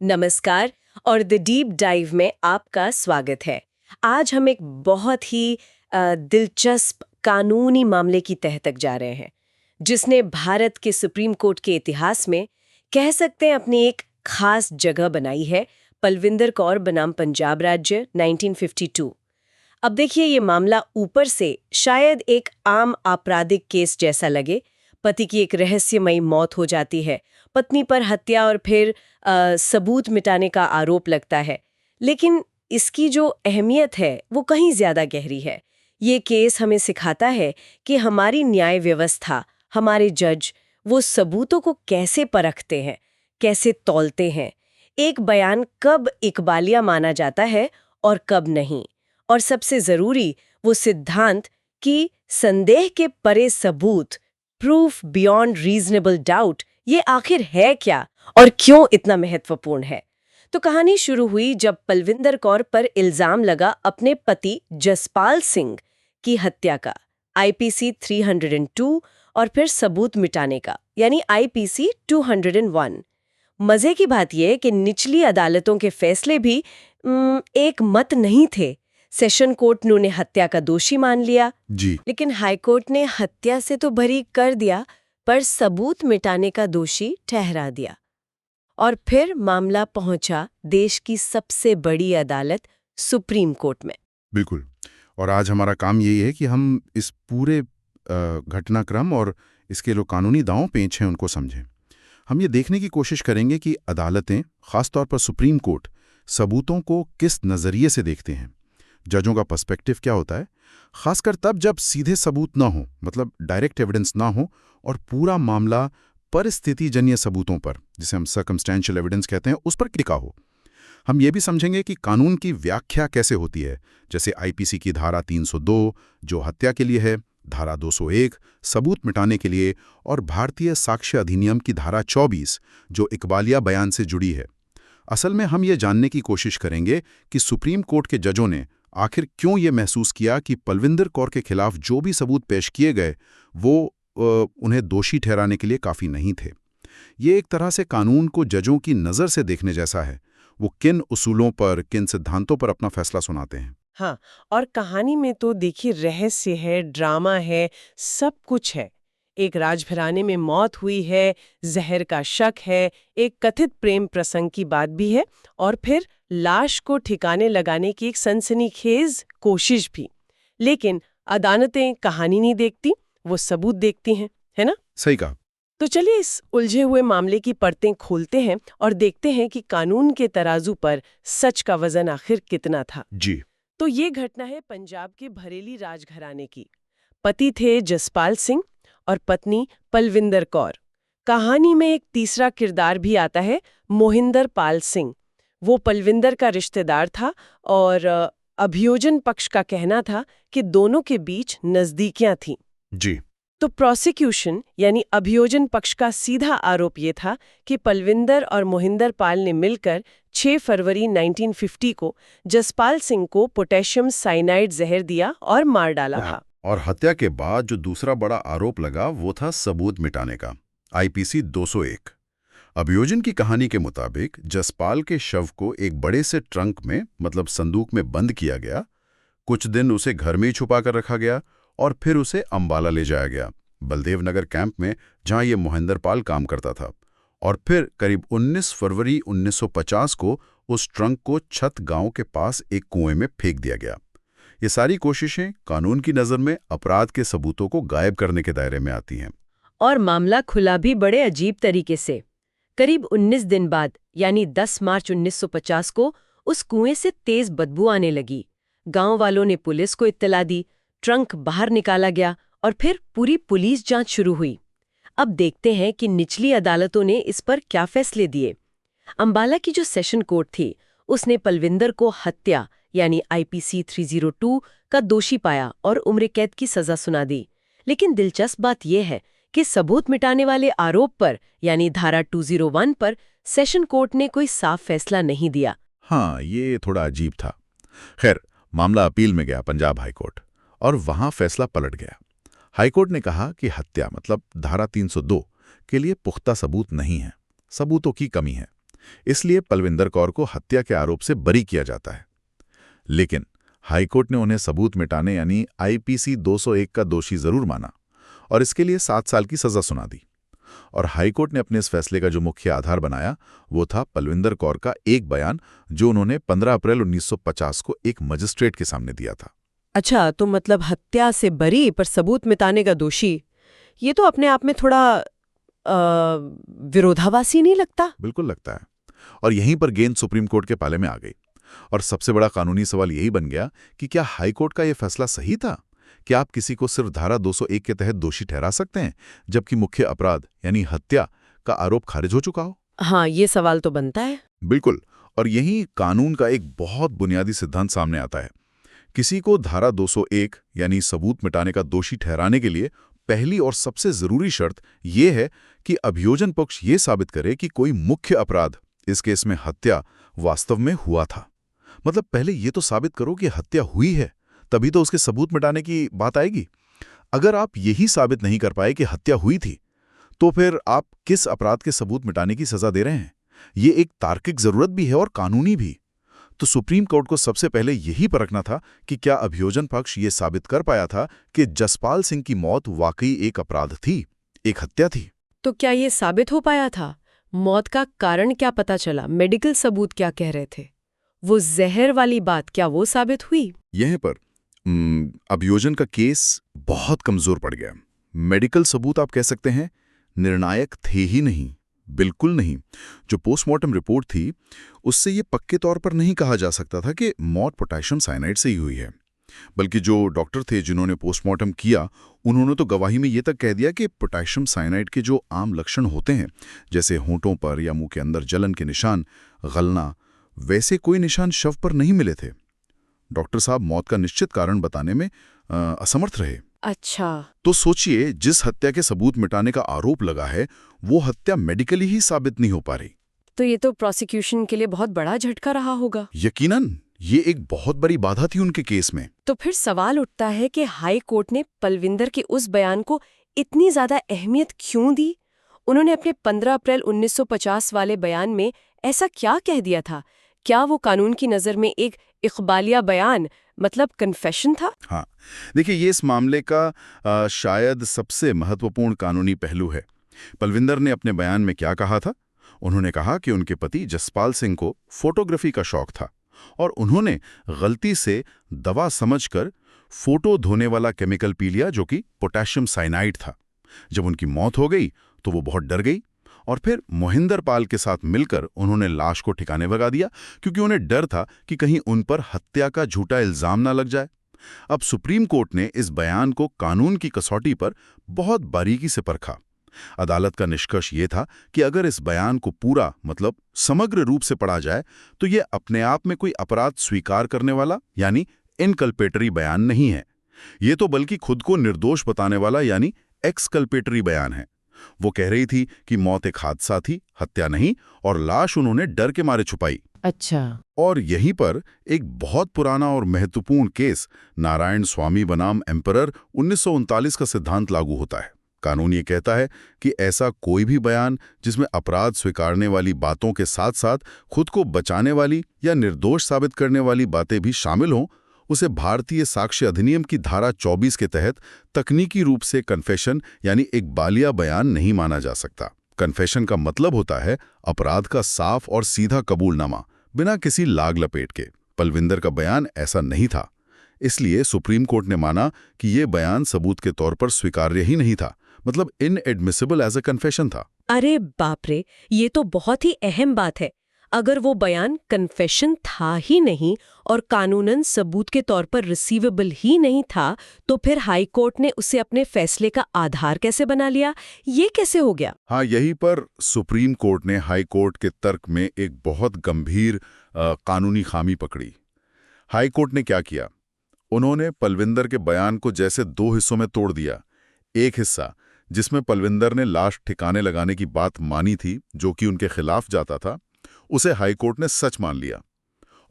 नमस्कार और the deep dive में आपका स्वागत है। आज हम एक बहुत ही दिलचस्प कानूनी मामले की तह तक जा रहे हैं, जिसने भारत के सुप्रीम कोर्ट के इतिहास में कह सकते हैं अपनी एक खास जगह बनाई है। पलविंदर कौर बनाम पंजाब राज्य 1952। अब देखिए, ये मामला ऊपर से शायद एक आम आपराधिक केस जैसा लगे। पति की एक रहस्यमयी मौत हो जाती है, पत्नी पर हत्या और फिर सबूत मिटाने का आरोप लगता है। लेकिन इसकी जो अहमियत है वो कहीं ज्यादा गहरी है। ये केस हमें सिखाता है कि हमारी न्याय व्यवस्था, हमारे जज वो सबूतों को कैसे परखते हैं, कैसे तौलते हैं। एक बयान कब इकबालिया माना जाता है और कब नहीं। और सबसे जरूरी वो सिद्धांत कि संदेह के परे सबूत, प्रूफ बियॉन्ड रीजनेबल डाउट, ये आखिर है क्या और क्यों इतना महत्वपूर्ण है। तो कहानी शुरू हुई जब पलविंदर कौर पर इल्जाम लगा अपने पति जसपाल सिंह की हत्या का, आईपीसी 302, और फिर सबूत मिटाने का, यानी आईपीसी 201। मजे की बात यह कि निचली अदालतों के फैसले भी एक मत नहीं थे। सेशन कोर्ट ने उन्हें हत्या का दोषी मान लिया जी। लेकिन हाईकोर्ट ने हत्या से तो बरी कर दिया, पर सबूत मिटाने का दोषी ठहरा दिया। और फिर मामला पहुंचा देश की सबसे बड़ी अदालत सुप्रीम कोर्ट में। बिल्कुल। और आज हमारा काम यही है कि हम इस पूरे घटनाक्रम और इसके जो कानूनी दांव पेच हैं उनको समझें। हम ये देखने की कोशिश करेंगे कि अदालतें, खासतौर पर सुप्रीम कोर्ट, सबूतों को किस नज़रिए से देखते हैं। जजों का पर्सपेक्टिव क्या होता है, खासकर तब जब सीधे सबूत ना हो, मतलब डायरेक्ट एविडेंस ना हो, और पूरा मामला परिस्थितिजन्य सबूतों पर, जिसे हम सर्कमस्टेंशियल एविडेंस कहते हैं, उस पर टिका हो। हम ये भी समझेंगे कि कानून की व्याख्या कैसे होती है, जैसे आईपीसी की धारा 302 जो हत्या के लिए है, धारा 201 सबूत मिटाने के लिए, और भारतीय साक्ष्य अधिनियम की धारा 24 जो इकबालिया बयान से जुड़ी है। असल में हम ये जानने की कोशिश करेंगे कि सुप्रीम कोर्ट के जजों ने आखिर क्यों ये महसूस किया कि पलविंदर कौर के खिलाफ जो भी सबूत पेश किए गए वो उन्हें दोषी ठहराने के लिए काफ़ी नहीं थे। ये एक तरह से कानून को जजों की नज़र से देखने जैसा है। वो किन उसूलों पर, किन सिद्धांतों पर अपना फैसला सुनाते हैं। हाँ, और कहानी में तो देखिए रहस्य है, ड्रामा है, सब कुछ है। एक राजघराने में मौत हुई है, जहर का शक है, एक कथित प्रेम प्रसंग की बात भी है, और फिर लाश को ठिकाने लगाने की एक सनसनीखेज कोशिश भी। लेकिन अदालतें कहानी नहीं देखती, वो सबूत देखती हैं, है ना? सही कहा। तो चलिए इस उलझे हुए मामले की परतें खोलते हैं और देखते हैं कि कानून के तराजू पर सच का वजन आखिर कितना था। जी। तो ये घटना है पंजाब के बरेली राजघराने की। पति थे जसपाल सिंह और पत्नी पलविंदर कौर। कहानी में एक तीसरा किरदार भी आता है, मोहिंदर पाल सिंह। वो पलविंदर का रिश्तेदार था और अभियोजन पक्ष का कहना था कि दोनों के बीच नजदीकियां थीं। जी। तो प्रोसिक्यूशन यानी अभियोजन पक्ष का सीधा आरोप ये था कि पलविंदर और मोहिंदर पाल ने मिलकर 6 फरवरी 1950 को जसपाल सिंह को पोटेशियम साइनाइड जहर दिया और मार डाला था। और हत्या के बाद जो दूसरा बड़ा आरोप लगा वो था सबूत मिटाने का, आईपीसी 201। अभियोजन की कहानी के मुताबिक जसपाल के शव को एक बड़े से ट्रंक में, मतलब संदूक में बंद किया गया। कुछ दिन उसे घर में ही छुपा कर रखा गया और फिर उसे अंबाला ले जाया गया, बलदेव नगर कैंप में, जहां ये मोहिंदर पाल काम करता था। और फिर करीब 19 फरवरी 1950 को उस ट्रंक को छत गांव के पास एक कुएं में फेंक दिया गया। ये सारी कोशिशें कानून की नज़र में अपराध के सबूतों को गायब करने के दायरे में आती हैं। और मामला खुला भी बड़े अजीब तरीके से। करीब 19 दिन बाद, यानी 10 मार्च 1950 को उस कुएं से तेज बदबू आने लगी। गांव वालों ने पुलिस को इत्तला दी, ट्रंक बाहर निकाला गया और फिर पूरी पुलिस जांच शुरू हुई। अब देखते हैं कि निचली अदालतों ने इस पर क्या फैसले दिए। अंबाला की जो सेशन कोर्ट थी, उसने पलविंदर को हत्या यानी आईपीसी 302 का दोषी पाया और उम्र कैद की सजा सुना दी। लेकिन दिलचस्प बात यह है कि सबूत मिटाने वाले आरोप पर, यानी धारा 201 पर, सेशन कोर्ट ने कोई साफ फैसला नहीं दिया। हाँ, ये थोड़ा अजीब था। खैर, मामला अपील में गया पंजाब हाईकोर्ट और वहां फैसला पलट गया। हाईकोर्ट ने कहा कि हत्या, मतलब धारा 302 के लिए पुख्ता सबूत नहीं है, सबूतों की कमी है। इसलिए पलविंदर कौर को हत्या के आरोप से बरी किया जाता है। लेकिन हाईकोर्ट ने उन्हें सबूत मिटाने यानी आईपीसी 201 का दोषी जरूर माना और इसके लिए 7 साल की सजा सुना दी। और हाईकोर्ट ने अपने इस फैसले का जो मुख्य आधार बनाया वो था पलविंदर कौर का एक बयान जो उन्होंने 15 अप्रैल 1950 को एक मजिस्ट्रेट के सामने दिया था। अच्छा, तो मतलब हत्या से बरी पर सबूत मिटाने का दोषी, ये तो अपने आप में थोड़ा विरोधाभासी नहीं लगता? बिल्कुल लगता है। और यहीं पर गेंद सुप्रीम कोर्ट के पाले में आ गई और सबसे बड़ा कानूनी सवाल यही बन गया कि क्या हाईकोर्ट का यह फैसला सही था? क्या आप किसी को सिर्फ धारा 201 के तहत दोषी ठहरा सकते हैं जबकि मुख्य अपराध यानी हत्या का आरोप खारिज हो चुका हो? हाँ, ये सवाल तो बनता है। बिल्कुल। और यही कानून का एक बहुत बुनियादी सिद्धांत सामने आता है। किसी को धारा 201 यानी सबूत मिटाने का दोषी ठहराने के लिए पहली और सबसे जरूरी शर्त यह है कि अभियोजन पक्ष ये साबित करे कि कोई मुख्य अपराध, इस केस में हत्या, वास्तव में हुआ था। मतलब पहले ये तो साबित करो कि हत्या हुई है, तभी तो उसके सबूत मिटाने की बात आएगी। अगर आप यही साबित नहीं कर पाए कि हत्या हुई थी, तो फिर आप किस अपराध के सबूत मिटाने की सजा दे रहे हैं? ये एक तार्किक जरूरत भी है और कानूनी भी। तो सुप्रीम कोर्ट को सबसे पहले यही परखना था कि क्या अभियोजन पक्ष ये साबित कर पाया था कि जसपाल सिंह की मौत वाकई एक अपराध थी, एक हत्या थी। तो क्या ये साबित हो पाया था? मौत का कारण क्या पता चला? मेडिकल सबूत क्या कह रहे थे? वो जहर वाली बात, क्या वो साबित हुई? यहीं पर अभियोजन का केस बहुत कमजोर पड़ गया। मेडिकल सबूत आप कह सकते हैं निर्णायक थे ही नहीं, बिल्कुल नहीं। जो पोस्टमार्टम रिपोर्ट थी उससे ये पक्के तौर पर नहीं कहा जा सकता था कि मौत पोटेशियम साइनाइड से ही हुई है। बल्कि जो डॉक्टर थे जिन्होंने पोस्टमार्टम किया, उन्होंने तो गवाही में ये तक कह दिया कि पोटेशियम साइनाइड के जो आम लक्षण होते हैं, जैसे होंठों पर या मुंह के अंदर जलन के निशान, गलना, वैसे कोई निशान शव पर नहीं मिले थे। डॉक्टर साहब मौत का निश्चित कारण बताने में असमर्थ रहे। अच्छा, तो सोचिए, जिस हत्या के सबूत मिटाने का आरोप लगा है वो हत्या मेडिकली ही साबित नहीं हो पा रही। तो ये तो प्रोसिक्यूशन के लिए बहुत बड़ा झटका रहा होगा। यकीनन ये एक बहुत बड़ी बाधा थी उनके केस में। तो फिर सवाल उठता है कि हाई कोर्ट ने पलविंदर के उस बयान को इतनी ज्यादा अहमियत क्यों दी? उन्होंने अपने 15 अप्रैल 1950 वाले बयान में ऐसा क्या कह दिया था? क्या वो कानून की नज़र में एक इकबालिया बयान, मतलब कन्फेशन था? हाँ, देखिए, ये इस मामले का शायद सबसे महत्वपूर्ण कानूनी पहलू है। पलविंदर ने अपने बयान में क्या कहा था? उन्होंने कहा कि उनके पति जसपाल सिंह को फोटोग्राफी का शौक था और उन्होंने गलती से दवा समझकर फोटो धोने वाला केमिकल पी लिया जो कि पोटेशियम साइनाइड था। जब उनकी मौत हो गई तो वो बहुत डर गई और फिर मोहिंदर पाल के साथ मिलकर उन्होंने लाश को ठिकाने लगा दिया, क्योंकि उन्हें डर था कि कहीं उन पर हत्या का झूठा इल्जाम ना लग जाए। अब सुप्रीम कोर्ट ने इस बयान को कानून की कसौटी पर बहुत बारीकी से परखा। अदालत का निष्कर्ष ये था कि अगर इस बयान को पूरा, मतलब समग्र रूप से पढ़ा जाए तो ये अपने आप में कोई अपराध स्वीकार करने वाला यानी इनकल्पेटरी बयान नहीं है। ये तो बल्कि खुद को निर्दोष बताने वाला यानी एक्सकल्पेटरी बयान है। वो कह रही थी कि मौत एक हादसा थी, हत्या नहीं, और लाश उन्होंने डर के मारे छुपाई। अच्छा। और यहीं पर एक बहुत पुराना और महत्वपूर्ण केस नारायण स्वामी बनाम एम्परर 1939 का सिद्धांत लागू होता है। कानून ये कहता है कि ऐसा कोई भी बयान जिसमें अपराध स्वीकारने वाली बातों के साथ साथ खुद को बचाने वाली या निर्दोष साबित करने वाली बातें भी शामिल हों, उसे भारतीय साक्ष्य अधिनियम की धारा 24 के तहत तकनीकी रूप से कन्फेशन यानी इकबालिया बयान नहीं माना जा सकता। कन्फेशन का मतलब होता है अपराध का साफ और सीधा कबूलनामा, बिना किसी लाग लपेट के। पलविंदर का बयान ऐसा नहीं था, इसलिए सुप्रीम कोर्ट ने माना कि ये बयान सबूत के तौर पर स्वीकार्य ही नहीं था, मतलब इनएडमिसिबल एज अ कन्फेशन था। अरे बाप रे, ये तो बहुत ही अहम बात है। अगर वो बयान कन्फेशन था ही नहीं और कानूनन सबूत के तौर पर रिसीवेबल ही नहीं था, तो फिर हाई कोर्ट ने उसे अपने फैसले का आधार कैसे बना लिया? ये कैसे हो गया? हाँ, यहीं पर सुप्रीम कोर्ट ने हाई कोर्ट के तर्क में एक बहुत गंभीर कानूनी खामी पकड़ी। हाई कोर्ट ने क्या किया? उन्होंने पलविंदर के बयान को जैसे दो हिस्सों में तोड़ दिया। एक हिस्सा जिसमें पलविंदर ने लाश ठिकाने लगाने की बात मानी थी, जो कि उनके खिलाफ जाता था, उसे हाईकोर्ट ने सच मान लिया,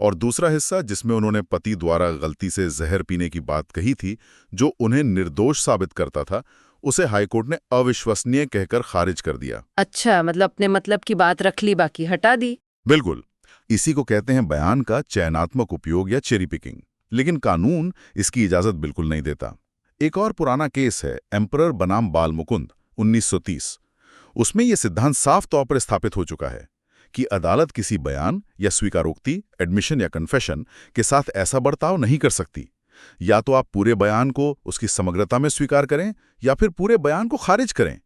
और दूसरा हिस्सा जिसमें उन्होंने पति द्वारा गलती से जहर पीने की बात कही थी, जो उन्हें निर्दोष साबित करता था, उसे हाईकोर्ट ने अविश्वसनीय कहकर खारिज कर दिया। अच्छा, मतलब अपने मतलब की बात रख ली, बाकी हटा दी। बिल्कुल, इसी को कहते हैं बयान का चयनात्मक उपयोग या चेरी पिकिंग। लेकिन कानून इसकी इजाजत बिल्कुल नहीं देता। एक और पुराना केस है एम्परर बनाम बाल मुकुंद 1930। उसमें यह सिद्धांत साफ तौर पर स्थापित हो चुका है कि अदालत किसी बयान या स्वीकारोक्ति, एडमिशन या कन्फेशन के साथ ऐसा बर्ताव नहीं कर सकती। या तो आप पूरे बयान को उसकी समग्रता में स्वीकार करें या फिर पूरे बयान को खारिज करें।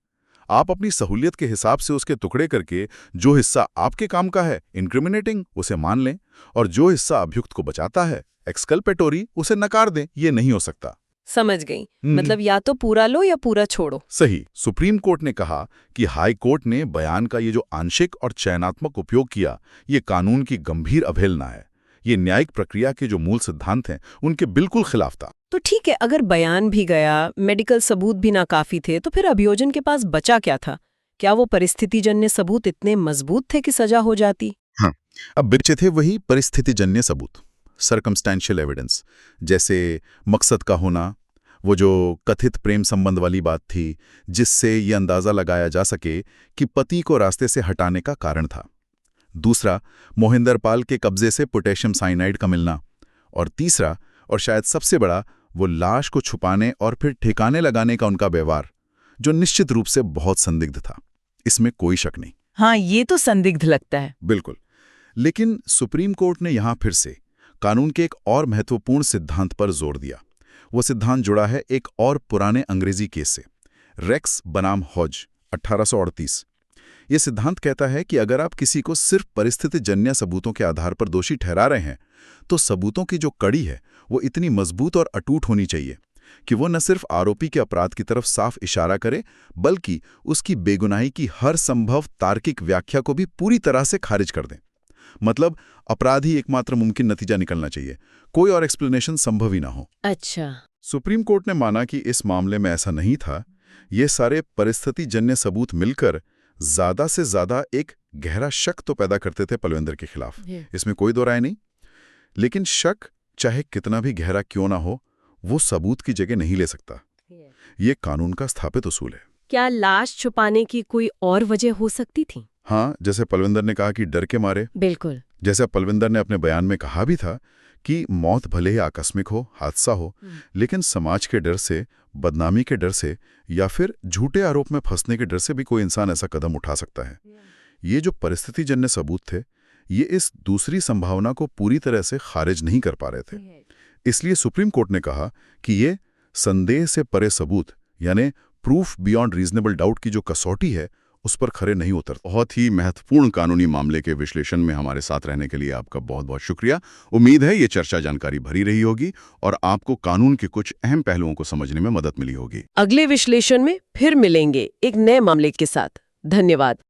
आप अपनी सहूलियत के हिसाब से उसके टुकड़े करके जो हिस्सा आपके काम का है इंक्रिमिनेटिंग उसे मान लें, और जो हिस्सा अभियुक्त को बचाता है एक्सकल्पेटोरी उसे नकार दें। ये नहीं हो सकता। समझ गई। मतलब या तो पूरा लो या पूरा छोड़ो। सही। सुप्रीम कोर्ट ने कहा कि हाई कोर्ट ने बयान का ये जो आंशिक और चयनात्मक उपयोग किया, ये कानून की गंभीर अवहेलना है। ये न्यायिक प्रक्रिया के जो मूल सिद्धांत हैं उनके बिल्कुल खिलाफ था। तो ठीक है, अगर बयान भी गया, मेडिकल सबूत भी नाकाफी थे, तो फिर अभियोजन के पास बचा क्या था? क्या वो परिस्थितिजन्य सबूत इतने मजबूत थे कि सजा हो जाती? हाँ, अब बचे थे वही परिस्थितिजन्य सबूत, सर्कमस्टेंशियल एविडेंस, जैसे मकसद का होना, वो जो कथित प्रेम संबंध वाली बात थी, जिससे ये अंदाजा लगाया जा सके कि पति को रास्ते से हटाने का कारण था। दूसरा, मोहिंदर पाल के कब्जे से पोटेशियम साइनाइड का मिलना। और तीसरा, और शायद सबसे बड़ा, वो लाश को छुपाने और फिर ठिकाने लगाने का उनका व्यवहार, जो निश्चित रूप से बहुत संदिग्ध था। इसमें कोई शक नहीं। हाँ, ये तो संदिग्ध लगता है। बिल्कुल। लेकिन सुप्रीम कोर्ट ने यहां फिर से कानून के एक और महत्वपूर्ण सिद्धांत पर जोर दिया। वो सिद्धांत जुड़ा है एक और पुराने अंग्रेजी केस से, रेक्स बनाम हॉज 1838। ये सिद्धांत कहता है कि अगर आप किसी को सिर्फ परिस्थितिजन्य सबूतों के आधार पर दोषी ठहरा रहे हैं, तो सबूतों की जो कड़ी है वो इतनी मजबूत और अटूट होनी चाहिए कि वो न सिर्फ आरोपी के अपराध की तरफ साफ इशारा करे, बल्कि उसकी बेगुनाही की हर संभव तार्किक व्याख्या को भी पूरी तरह से खारिज कर दें। मतलब अपराध ही एकमात्र मुमकिन नतीजा निकलना चाहिए, कोई और एक्सप्लेनेशन संभव ही ना हो। अच्छा। सुप्रीम कोर्ट ने माना कि इस मामले में ऐसा नहीं था। ये सारे परिस्थितिजन्य सबूत मिलकर ज्यादा से ज्यादा एक गहरा शक तो पैदा करते थे पलविंदर के खिलाफ, इसमें कोई दो राय नहीं। लेकिन शक चाहे कितना भी गहरा क्यों ना हो, वो सबूत की जगह नहीं ले सकता। ये कानून का स्थापित उसूल है। क्या लाश छुपाने की कोई और वजह हो सकती थी? हाँ, जैसे पलविंदर ने कहा कि डर के मारे। बिल्कुल। जैसे पलविंदर ने अपने बयान में कहा भी था कि मौत भले ही आकस्मिक हो, हादसा हो, लेकिन समाज के डर से, बदनामी के डर से या फिर झूठे आरोप में फंसने के डर से भी कोई इंसान ऐसा कदम उठा सकता है। ये जो परिस्थितिजन्य सबूत थे, ये इस दूसरी संभावना को पूरी तरह से खारिज नहीं कर पा रहे थे। इसलिए सुप्रीम कोर्ट ने कहा कि ये संदेह से परे सबूत, यानी प्रूफ बियॉन्ड रीजनेबल डाउट की जो कसौटी है, उस पर खरे नहीं उतरते। बहुत ही महत्वपूर्ण कानूनी मामले के विश्लेषण में हमारे साथ रहने के लिए आपका बहुत बहुत शुक्रिया। उम्मीद है ये चर्चा जानकारी भरी रही होगी और आपको कानून के कुछ अहम पहलुओं को समझने में मदद मिली होगी। अगले विश्लेषण में फिर मिलेंगे एक नए मामले के साथ। धन्यवाद।